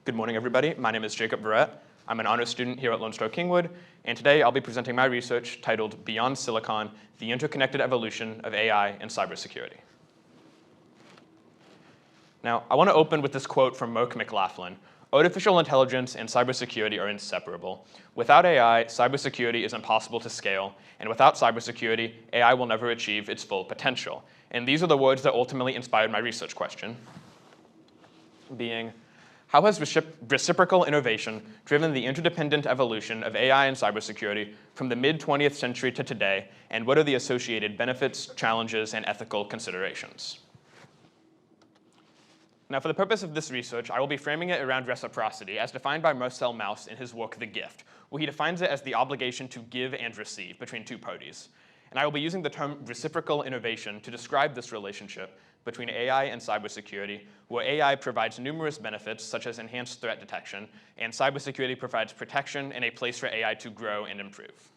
Good morning, everybody. My name is Jacob Verret. I'm an honors student here at College-Kingwood, and today I'll be presenting my research titled Beyond Silicon, the Interconnected Evolution of AI and Cybersecurity. Now, I want to open with this quote from Mark McLaughlin. Artificial intelligence and cybersecurity are inseparable. Without AI, cybersecurity is impossible to scale, and without cybersecurity, AI will never achieve its full potential. And these are the words that ultimately inspired my research question, being, how has reciprocal innovation driven the interdependent evolution of AI and cybersecurity from the mid-20th century to today, and what are the associated benefits, challenges, and ethical considerations? Now, for the purpose of this research, I will be framing it around reciprocity, as defined by Marcel Mauss in his work, The Gift, where he defines it as the obligation to give and receive between two parties. And I will be using the term reciprocal innovation to describe this relationship between AI and cybersecurity, where AI provides numerous benefits, such as enhanced threat detection, and cybersecurity provides protection and a place for AI to grow and improve.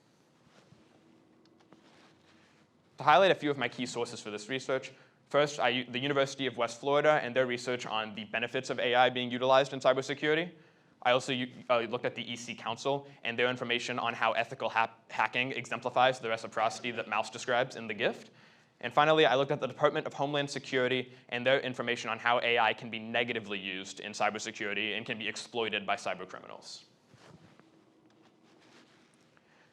To highlight a few of my key sources for this research, first, the University of West Florida and their research on the benefits of AI being utilized in cybersecurity. I also looked at the EC Council and their information on how ethical hacking exemplifies the reciprocity that Mauss describes in The Gift. And finally, I looked at the Department of Homeland Security and their information on how AI can be negatively used in cybersecurity and can be exploited by cybercriminals.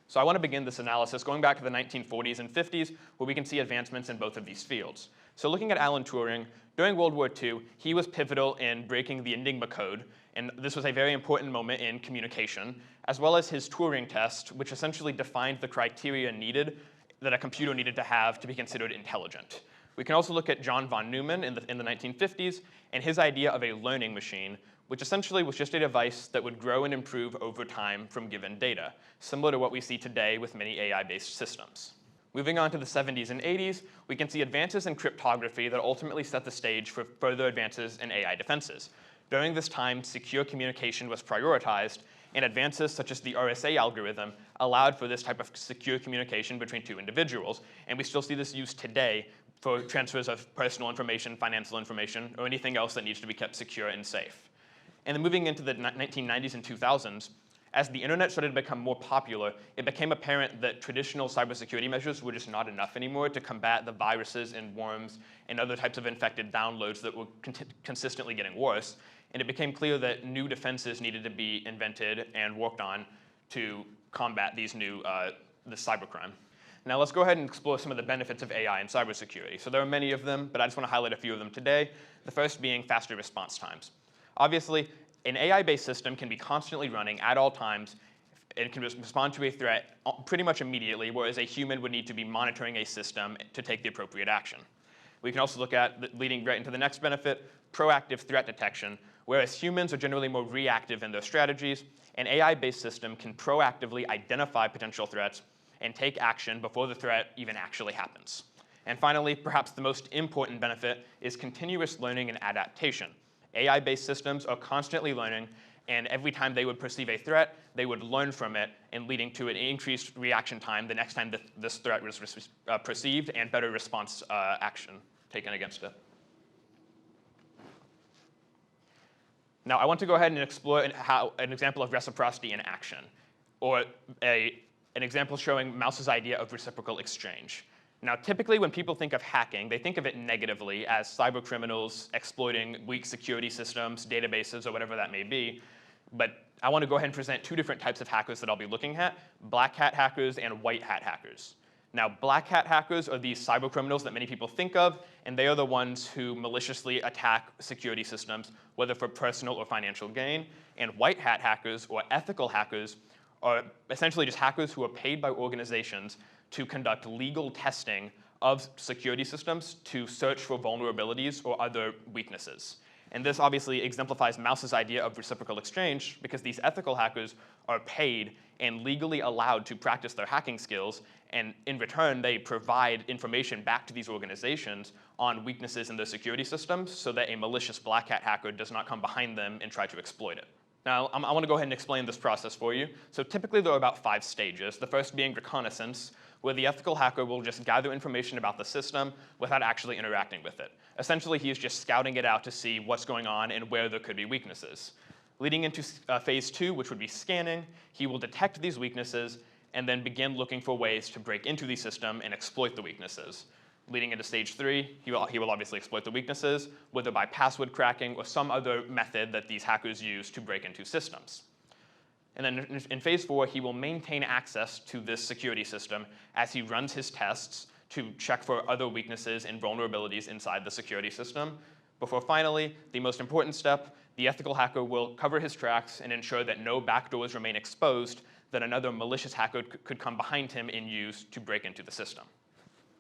So I want to begin this analysis going back to the 1940s and 50s, where we can see advancements in both of these fields. So looking at Alan Turing, during World War II, he was pivotal in breaking the Enigma code, and this was a very important moment in communication, as well as his Turing test, which essentially defined the criteria needed that a computer needed to have to be considered intelligent. We can also look at John von Neumann in the 1950s and his idea of a learning machine, which essentially was just a device that would grow and improve over time from given data, similar to what we see today with many AI-based systems. Moving on to the 70s and 80s, we can see advances in cryptography that ultimately set the stage for further advances in AI defenses. During this time, secure communication was prioritized, and advances such as the RSA algorithm allowed for this type of secure communication between two individuals, and we still see this used today for transfers of personal information, financial information, or anything else that needs to be kept secure and safe. And then moving into the 1990s and 2000s, as the internet started to become more popular, it became apparent that traditional cybersecurity measures were just not enough anymore to combat the viruses and worms and other types of infected downloads that were consistently getting worse. And it became clear that new defenses needed to be invented and worked on to combat these this cybercrime. Now let's go ahead and explore some of the benefits of AI and cybersecurity. So there are many of them, but I just want to highlight a few of them today. The first being faster response times. Obviously, an AI-based system can be constantly running at all times and can respond to a threat pretty much immediately, whereas a human would need to be monitoring a system to take the appropriate action. We can also look at, leading right into the next benefit, proactive threat detection. Whereas humans are generally more reactive in their strategies, an AI-based system can proactively identify potential threats and take action before the threat even actually happens. And finally, perhaps the most important benefit is continuous learning and adaptation. AI-based systems are constantly learning, and every time they would perceive a threat, they would learn from it, and leading to an increased reaction time the next time that this threat was perceived, and better response action taken against it. Now, I want to go ahead and explore an example of reciprocity in action, or an example showing Mauss's idea of reciprocal exchange. Now, typically when people think of hacking, they think of it negatively as cybercriminals exploiting weak security systems, databases, or whatever that may be. But I want to go ahead and present two different types of hackers that I'll be looking at, black hat hackers and white hat hackers. Now, black hat hackers are these cybercriminals that many people think of, and they are the ones who maliciously attack security systems, whether for personal or financial gain. And white hat hackers, or ethical hackers, are essentially just hackers who are paid by organizations to conduct legal testing of security systems to search for vulnerabilities or other weaknesses. And this obviously exemplifies Mauss's idea of reciprocal exchange, because these ethical hackers are paid and legally allowed to practice their hacking skills, and in return, they provide information back to these organizations on weaknesses in their security systems so that a malicious black hat hacker does not come behind them and try to exploit it. Now, I want to go ahead and explain this process for you. So typically, there are about 5 stages, the first being reconnaissance, where the ethical hacker will just gather information about the system without actually interacting with it. Essentially, he is just scouting it out to see what's going on and where there could be weaknesses. Leading into phase 2, which would be scanning, he will detect these weaknesses and then begin looking for ways to break into the system and exploit the weaknesses. Leading into stage 3, he will obviously exploit the weaknesses, whether by password cracking or some other method that these hackers use to break into systems. And then in phase 4, he will maintain access to this security system as he runs his tests to check for other weaknesses and vulnerabilities inside the security system, before finally, the most important step, the ethical hacker will cover his tracks and ensure that no backdoors remain exposed that another malicious hacker could come behind him and use to break into the system.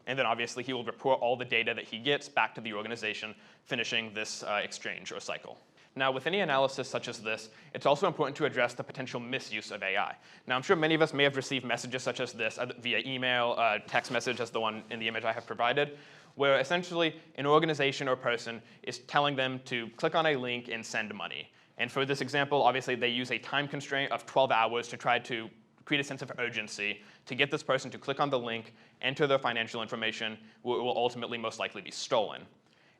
And then obviously he will report all the data that he gets back to the organization, finishing this exchange or cycle. Now, with any analysis such as this, it's also important to address the potential misuse of AI. Now, I'm sure many of us may have received messages such as this via email, text message, as the one in the image I have provided, where essentially an organization or person is telling them to click on a link and send money. And for this example, obviously they use a time constraint of 12 hours to try to create a sense of urgency to get this person to click on the link, enter their financial information, where it will ultimately most likely be stolen.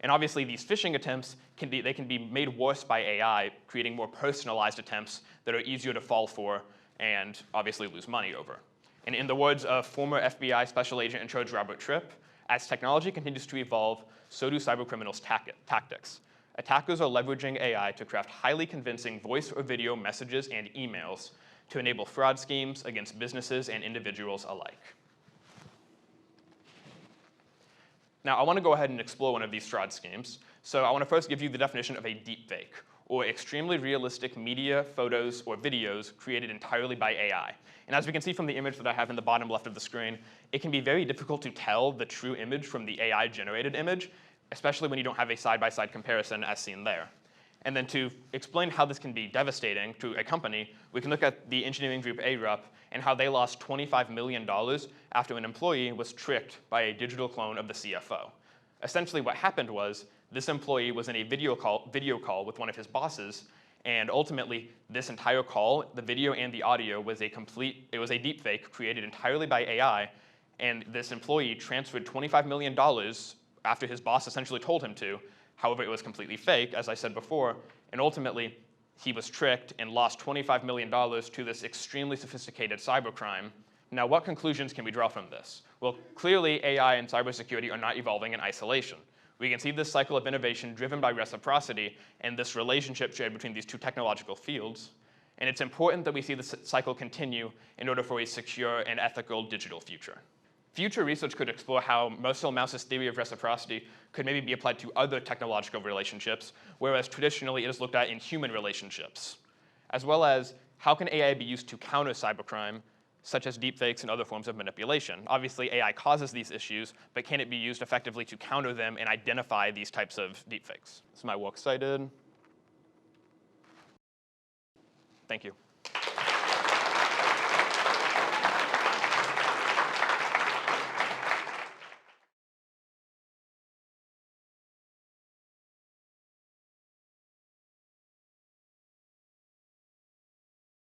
And obviously these phishing attempts can be made worse by AI, creating more personalized attempts that are easier to fall for and obviously lose money over. And in the words of former FBI Special Agent in Charge Robert Tripp, as technology continues to evolve, so do cybercriminals' tactics. Attackers are leveraging AI to craft highly convincing voice or video messages and emails to enable fraud schemes against businesses and individuals alike. Now, I want to go ahead and explore one of these fraud schemes. So I want to first give you the definition of a deepfake, or extremely realistic media, photos, or videos created entirely by AI. And as we can see from the image that I have in the bottom left of the screen, it can be very difficult to tell the true image from the AI-generated image, especially when you don't have a side-by-side comparison as seen there. And then to explain how this can be devastating to a company, we can look at the engineering group ARUP and how they lost $25 million after an employee was tricked by a digital clone of the CFO. Essentially what happened was this employee was in a video call with one of his bosses, and ultimately this entire call, the video and the audio, was a deepfake created entirely by AI, and this employee transferred $25 million after his boss essentially told him to. However, it was completely fake, as I said before, and ultimately he was tricked and lost $25 million to this extremely sophisticated cybercrime. Now, what conclusions can we draw from this? Well, clearly AI and cybersecurity are not evolving in isolation. We can see this cycle of innovation driven by reciprocity and this relationship shared between these two technological fields. And it's important that we see this cycle continue in order for a secure and ethical digital future. Future research could explore how Marcel Mauss's theory of reciprocity could maybe be applied to other technological relationships, whereas traditionally it is looked at in human relationships, as well as how can AI be used to counter cybercrime, such as deepfakes and other forms of manipulation. Obviously, AI causes these issues, but can it be used effectively to counter them and identify these types of deepfakes? This is my works cited. Thank you.